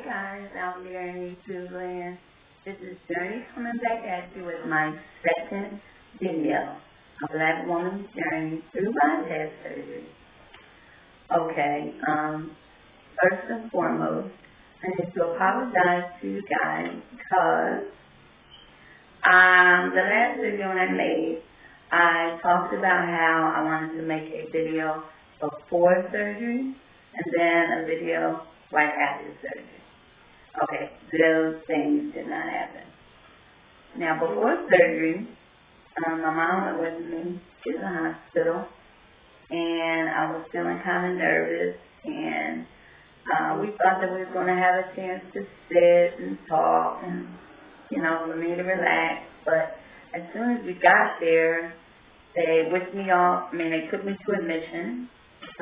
Hey guys out there in YouTube land, this is Journey coming back at you with my second video, a black woman's journey through bypass surgery. Okay, first and foremost, I need to apologize to you guys because the last video I made, I talked about how I wanted to make a video before surgery and then a video right after surgery. Okay, those things did not happen. Now, before surgery, my mom went with me to the hospital, and I was feeling kind of nervous, and we thought that we were going to have a chance to sit and talk and, for me to relax. But as soon as we got there, they whisked me off. They took me to admission,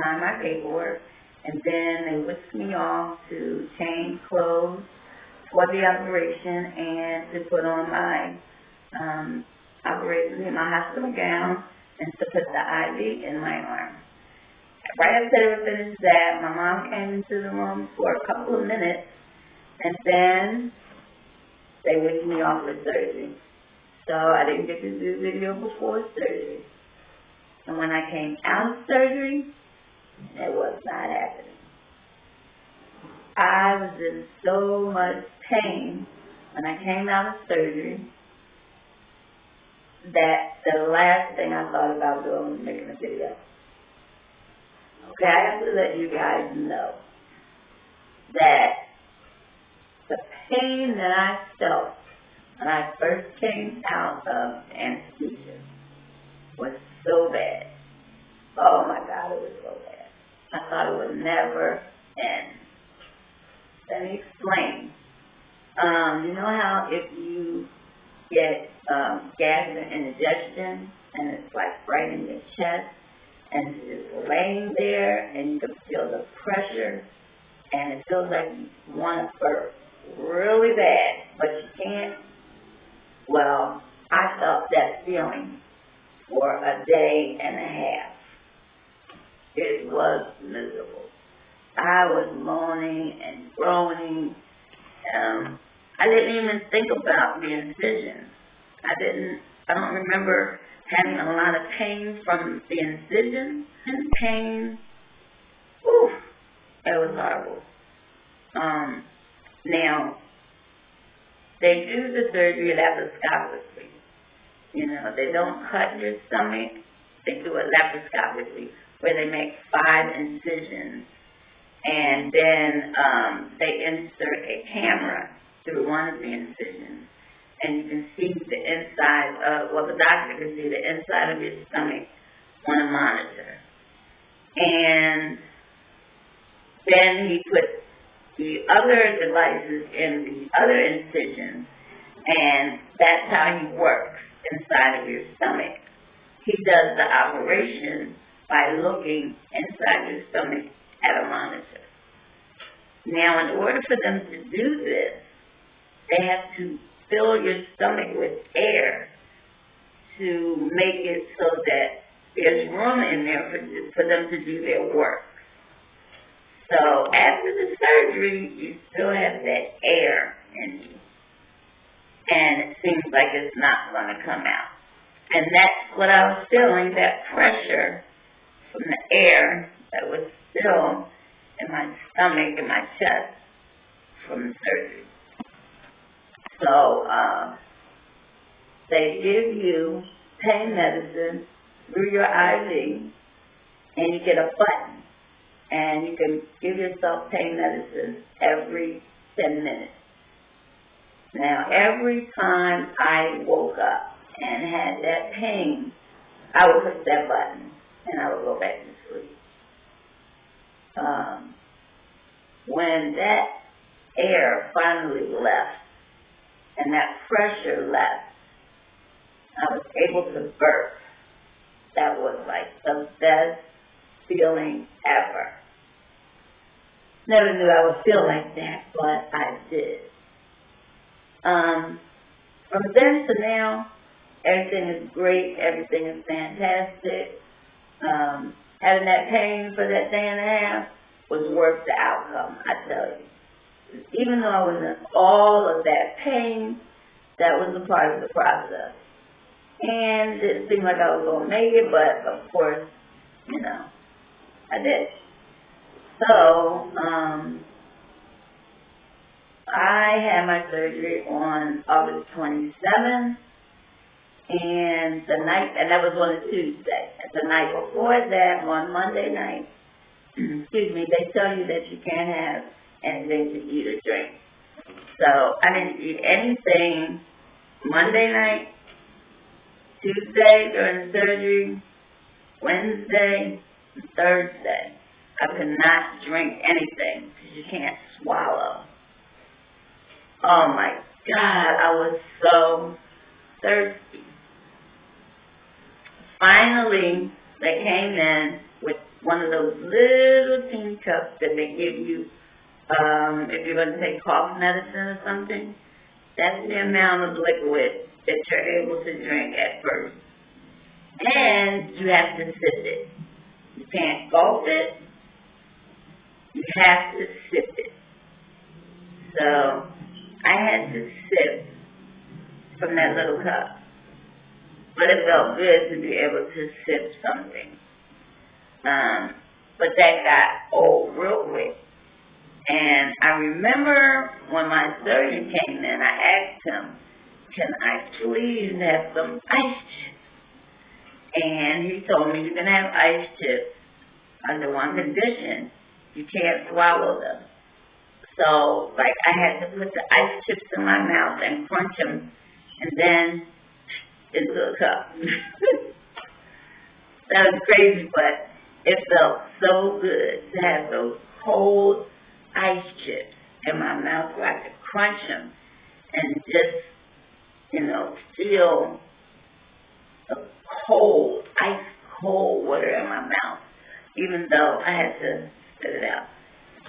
signed my paperwork, and then they whisked me off to change clothes for the operation and to put on my hospital gown and to put the IV in my arm. Right after they were finished that, my mom came into the room for a couple of minutes, and then they whisked me off for surgery. So I didn't get to do the video before surgery. And when I came out of surgery, it was not happening. I was in so much pain when I came out of surgery that the last thing I thought about doing was making a video. Okay, I have to let you guys know that the pain that I felt when I first came out of anesthesia was so bad. Oh my God, it was so bad. I thought it would never end. Let me explain. You know how if you get gastric indigestion and it's like right in your chest and it's just laying there and you can feel the pressure and it feels like you want to burp really bad, but you can't? Well, I felt that feeling for a day and a half. It was miserable. I was moaning and groaning. I didn't even think about the incision. I don't remember having a lot of pain from the incision. And pain, it was horrible. Now, they do the surgery laparoscopically. They don't cut your stomach. They do it laparoscopically, where they make 5 incisions, and then they insert a camera through one of the incisions, and you can see the inside of, the doctor can see the inside of your stomach on a monitor. And then he puts the other devices in the other incisions, and that's how he works inside of your stomach. He does the operation by looking inside your stomach at a monitor. Now, in order for them to do this, they have to fill your stomach with air to make it so that there's room in there for them to do their work. So after the surgery, you still have that air in you. And it seems like it's not going to come out. And that's what I was feeling, that pressure from the air that was still in my stomach and my chest from the surgery. So they give you pain medicine through your IV, and you get a button, and you can give yourself pain medicine every 10 minutes. Now, every time I woke up and had that pain, I would push that button, and I would go back to sleep. When that air finally left and that pressure left, I was able to burp. That was like the best feeling ever. Never knew I would feel like that, but I did. From then to now, everything is great. Everything is fantastic. Having that pain for that day and a half was worth the outcome, I tell you. even though I was in all of that pain, that was a part of the process. And it didn't seem like I was going to make it, but of course, I did. So, I had my surgery on August 27th, and that was on a Tuesday. And the night before that, on Monday night, they tell you that you can't have anything to eat or drink. So I didn't eat anything Monday night, Tuesday during the surgery, Wednesday, and Thursday. I could not drink anything because you can't swallow. Oh my God, I was so thirsty. Finally, they came in with one of those little teeny cups that they give you if you're going to take cough medicine or something. That's the amount of liquid that you're able to drink at first. And you have to sip it. You can't gulp it. You have to sip it. So I had to sip from that little cup. But it felt good to be able to sip something. But that got old real quick. And I remember when my surgeon came in, I asked him, can I please have some ice chips? And he told me you can have ice chips under one condition. You can't swallow them. So, I had to put the ice chips in my mouth and crunch them and then into a cup. That was crazy, but it felt so good to have those cold ice chips in my mouth where I could crunch them and just, feel the cold, ice cold water in my mouth, even though I had to spit it out.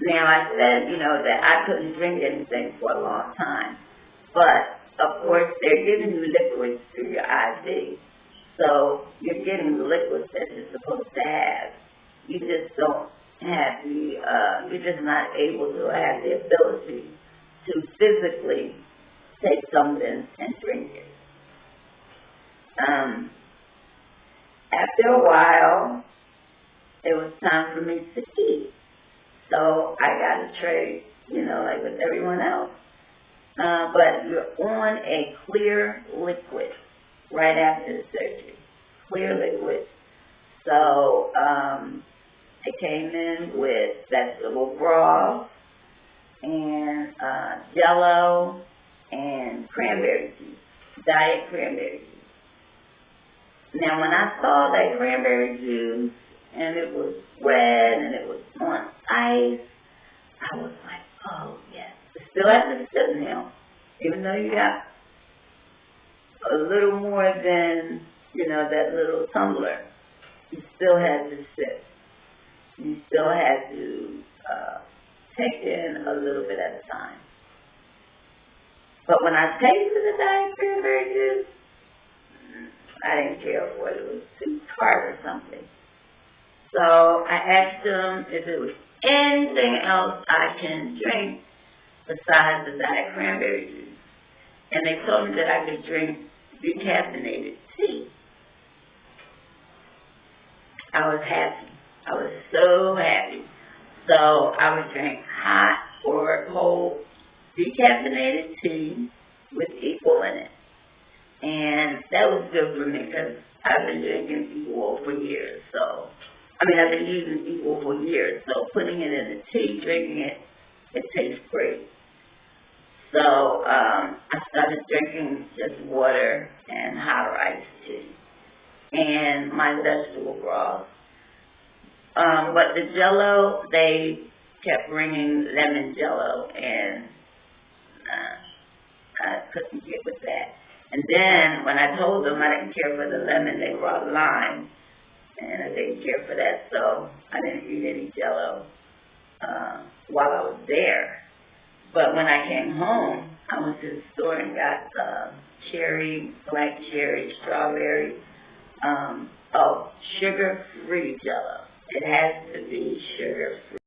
Now, I said, that I couldn't drink anything for a long time. But, of course, they're giving you liquids through your IV. So, you're getting the liquids that you're supposed to have. You just don't have you're just not able to have the ability to physically take something and drink it. After a while, it was time for me to eat. So I got a tray, like with everyone else. But you're on a clear liquid right after the surgery. Clear liquid. So it came in with vegetable broth and Jello and cranberry juice, diet cranberry juice. Now, when I saw that cranberry juice and it was red and it was on ice, I was like, oh, yes. It still has to sit now, even though you got a little more than, that little tumbler. You still had to sip. You still had to take in a little bit at a time. But when I tasted the diet cranberry juice, I didn't care for it. It was too tart or something. So I asked them if there was anything else I can drink besides the diet cranberry juice. And they told me that I could drink decaffeinated tea. I was happy. I was so happy. So I would drink hot or cold decaffeinated tea with equal in it. And that was good for me because I've been drinking equal for years. I've been using equal for years. So putting it in the tea, drinking it, it tastes great. So I started drinking just water and hot or iced tea and my vegetable broth. But the Jello, they kept bringing lemon Jello, and I couldn't get with that. And then when I told them I didn't care for the lemon, they brought lime, and I didn't care for that, so I didn't eat any Jello while I was there. But when I came home, I went to the store and got cherry, black cherry, strawberry, sugar-free Jello. It has to be sugar-free.